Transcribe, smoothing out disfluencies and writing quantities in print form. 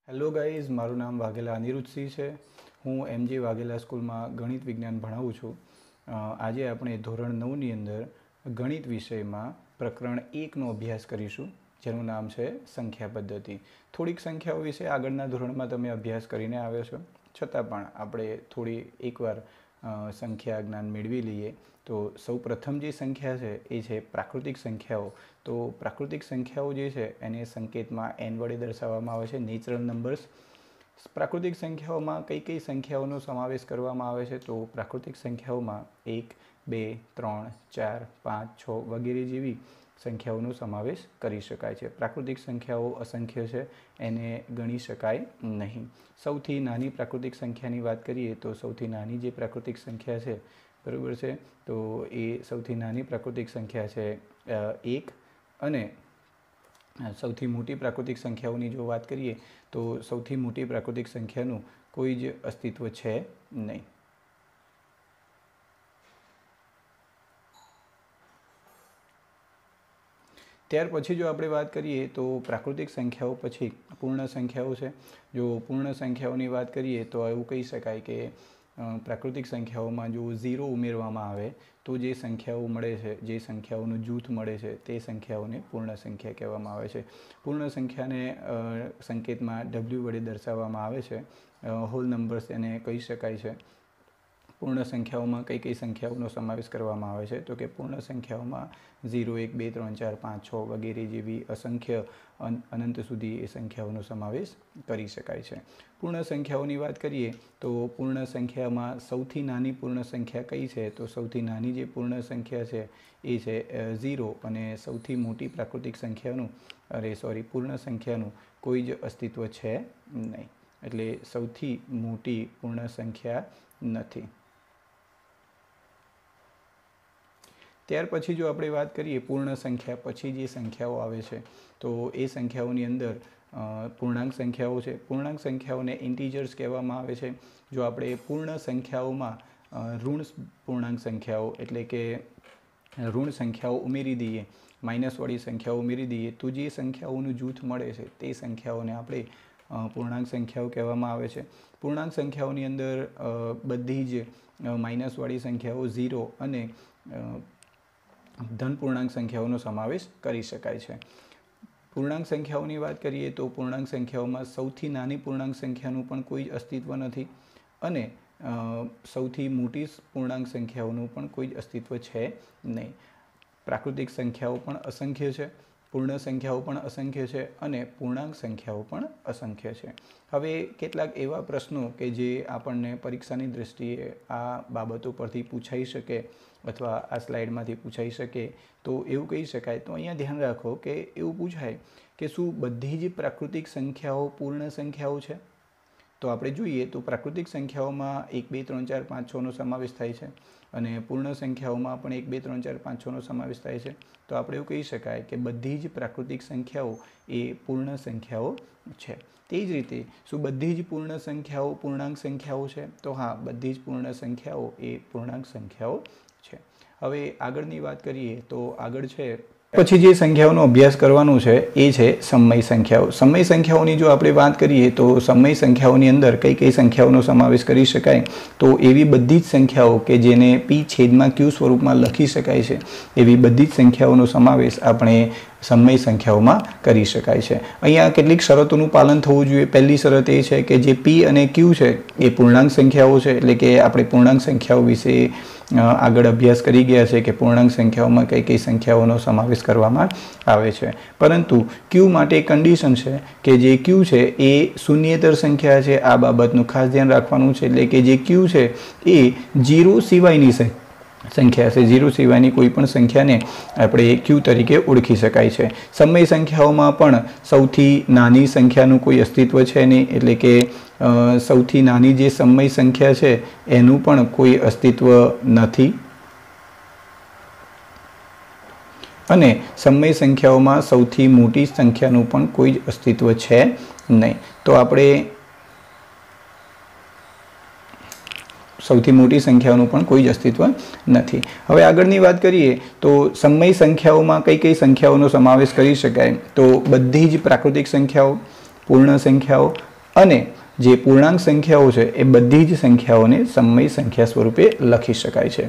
Hello guys, મારું નામ વાઘેલા અનિરુદ્ધસિંહ છે। હું એમજી વાઘેલા સ્કૂલમાં ગણિત વિજ્ઞાન ભણાવું છું। આજે આપણે ધોરણ 9ની અંદર ગણિત વિષયમાં પ્રકરણ 1નો અભ્યાસ કરીશું, જેનું નામ છે સંખ્યા પદ્ધતિ। થોડીક સંખ્યાઓ વિશે આગળના ધોરણમાં તમે અભ્યાસ કરીને આવ્યો છો, છતાં પણ આપણે થોડી એકવાર સંખ્યા જ્ઞાન મેળવી લઈએ। તો સૌ પ્રથમ જે સંખ્યા છે એ છે પ્રાકૃતિક સંખ્યાઓ। તો પ્રાકૃતિક સંખ્યાઓ જે છે એને સંકેતમાં n વડે દર્શાવવામાં આવે છે, નેચરલ નંબર્સ। પ્રાકૃતિક સંખ્યાઓમાં કઈ કઈ સંખ્યાઓનો સમાવેશ કરવામાં આવે છે? તો પ્રાકૃતિક સંખ્યાઓમાં 1, 2, 3, 4, 5, 6 વગેરે જેવી સંખ્યાઓનો સમાવેશ કરી શકાય છે। પ્રાકૃતિક સંખ્યાઓ અસંખ્ય છે, એને ગણી શકાય નહીં। સૌથી નાની પ્રાકૃતિક સંખ્યાની વાત કરીએ તો સૌથી નાની જે પ્રાકૃતિક સંખ્યા છે, બરાબર છે, તો એ સૌથી નાની પ્રાકૃતિક સંખ્યા છે 1। અને સૌથી મોટી પ્રાકૃતિક સંખ્યાઓની જો વાત કરીએ તો સૌથી મોટી પ્રાકૃતિક સંખ્યાનું કોઈ જ અસ્તિત્વ છે નહીં। ત્યાર પછી જો આપણે વાત કરીએ તો પ્રાકૃતિક સંખ્યાઓ પછી પૂર્ણ સંખ્યાઓ છે। જો પૂર્ણ સંખ્યાઓની વાત કરીએ તો એવું કહી શકાય કે પ્રાકૃતિક સંખ્યાઓમાં જો 0 ઉમેરવામાં આવે તો જે સંખ્યાઓ મળે છે, જે સંખ્યાઓનું જૂથ મળે છે, તે સંખ્યાઓને પૂર્ણ સંખ્યા કહેવામાં આવે છે। પૂર્ણ સંખ્યાને સંકેતમાં w વડે દર્શાવવામાં આવે છે, હોલ નંબર્સ એને કહી શકાય છે। પૂર્ણ સંખ્યાઓમાં કઈ કઈ સંખ્યાઓનો સમાવેશ કરવામાં આવે છે? તો કે પૂર્ણ સંખ્યાઓમાં 0, 1, 2, 3, 4, 5, 6 વગેરે જેવી અસંખ્ય અનંત સુધી એ સંખ્યાઓનો સમાવેશ કરી શકાય છે। પૂર્ણ સંખ્યાઓની વાત કરીએ તો પૂર્ણ સંખ્યામાં સૌથી નાની પૂર્ણ સંખ્યા કઈ છે? તો સૌથી નાની જે પૂર્ણ સંખ્યા છે એ છે 0। અને સૌથી મોટી પ્રાકૃતિક સંખ્યાનું પૂર્ણ સંખ્યાનું કોઈ જ અસ્તિત્વ છે નહીં, એટલે સૌથી મોટી પૂર્ણ સંખ્યા નથી। ત્યાર પછી જો આપણે વાત કરીએ પૂર્ણ સંખ્યા પછી જે સંખ્યાઓ આવે છે તો એ સંખ્યાઓની અંદર પૂર્ણાંક સંખ્યાઓ છે। પૂર્ણાંક સંખ્યાઓને ઇન્ટીજર્સ કહેવામાં આવે છે। જો આપણે પૂર્ણ સંખ્યાઓમાં ઋણ પૂર્ણાંક સંખ્યાઓ એટલે કે ઋણ સંખ્યાઓ ઉમેરી દઈએ, માઇનસ વાળી સંખ્યાઓ ઉમેરી દઈએ તો જે સંખ્યાઓનું જૂથ મળે છે તે સંખ્યાઓને આપણે પૂર્ણાંક સંખ્યાઓ કહેવામાં આવે છે। પૂર્ણાંક સંખ્યાઓની અંદર બધી જ માઇનસ વાળી સંખ્યાઓ 0 અને ધન પૂર્ણાંક સંખ્યાઓનો સમાવેશ કરી શકાય છે। પૂર્ણાંક સંખ્યાઓની વાત કરીએ તો પૂર્ણાંક સંખ્યાઓમાં સૌથી નાની પૂર્ણાંક સંખ્યાનું પણ કોઈ અસ્તિત્વ નથી અને સૌથી મોટી પૂર્ણાંક સંખ્યાઓનું પણ કોઈ અસ્તિત્વ છે નહીં। પ્રાકૃતિક સંખ્યાઓ પણ અસંખ્ય છે, પૂર્ણ સંખ્યાઓ પણ અસંખ્ય છે અને પૂર્ણાંક સંખ્યાઓ પણ અસંખ્ય છે। હવે કેટલાક એવા પ્રશ્નો કે જે આપણને પરીક્ષાની દૃષ્ટિએ આ બાબતો પરથી પૂછાઈ શકે અથવા આ સ્લાઇડમાંથી પૂછાઈ શકે, તો એવું કહી શકાય। તો અહીંયા ધ્યાન રાખો કે એવું પૂછાય કે શું બધી જ પ્રાકૃતિક સંખ્યાઓ પૂર્ણ સંખ્યાઓ છે? તો આપણે જોઈએ તો પ્રાકૃતિક સંખ્યાઓમાં 1, 2, 3, 4, 5, 6નો સમાવેશ થાય છે અને પૂર્ણ સંખ્યાઓમાં પણ 1, 2, 3, 4, 5, 6નો સમાવેશ થાય છે। તો આપણે એવું કહી શકાય કે બધી જ પ્રાકૃતિક સંખ્યાઓ એ પૂર્ણ સંખ્યાઓ છે। તે જ રીતે શું બધી જ પૂર્ણ સંખ્યાઓ પૂર્ણાંક સંખ્યાઓ છે? તો હા, બધી જ પૂર્ણ સંખ્યાઓ એ પૂર્ણાંક સંખ્યાઓ છે। હવે આગળની વાત કરીએ તો આગળ છે પછી જે સંખ્યાઓનો અભ્યાસ કરવાનો છે એ છે સમય સંખ્યાઓ। સમય સંખ્યાઓની જો આપણે વાત કરીએ તો સમય સંખ્યાઓની અંદર કઈ કઈ સંખ્યાઓનો સમાવેશ કરી શકાય? તો એવી બધી જ સંખ્યાઓ કે જેને p/q સ્વરૂપમાં લખી શકાય છે, એવી બધી જ સંખ્યાઓનો સમાવેશ આપણે સમય સંખ્યાઓમાં કરી શકાય છે। અહીંયા કેટલીક શરતોનું પાલન થવું જોઈએ। પહેલી શરત એ છે કે જે p અને q છે એ પૂર્ણાંક સંખ્યાઓ છે, એટલે કે આપણે પૂર્ણાંક સંખ્યાઓ વિશે આગળ અભ્યાસ કરી ગયા છે કે પૂર્ણાંક સંખ્યાઓમાં કઈ કઈ સંખ્યાઓનો સમાવેશ કરવામાં આવે છે। પરંતુ q માટે કન્ડિશન છે કે જે q છે એ શૂન્યેતર સંખ્યા છે। આ બાબતનું ખાસ ધ્યાન રાખવાનું છે, એટલે કે જે q છે એ 0 સિવાયની સંખ્યા છે। 0 સિવાયની કોઈ પણ સંખ્યાને આપણે q તરીકે ઓળખી શકાય છે। સમય સંખ્યાઓમાં પણ સૌથી નાની સંખ્યાનું કોઈ અસ્તિત્વ છે નહીં, એટલે કે સૌથી નાની જે સમય સંખ્યા છે એનું પણ કોઈ અસ્તિત્વ નથી અને સમય સંખ્યાઓમાં સૌથી મોટી સંખ્યાનું પણ કોઈ જ અસ્તિત્વ છે નહીં। તો આપણે સૌથી મોટી સંખ્યાઓનું પણ કોઈ જ અસ્તિત્વ નથી। હવે આગળની વાત કરીએ તો સમય સંખ્યાઓમાં કઈ કઈ સંખ્યાઓનો સમાવેશ કરી શકાય? તો બધી જ પ્રાકૃતિક સંખ્યાઓ, પૂર્ણ સંખ્યાઓ અને જે પૂર્ણાંક સંખ્યાઓ છે એ બધી જ સંખ્યાઓને સમય સંખ્યા સ્વરૂપે લખી શકાય છે।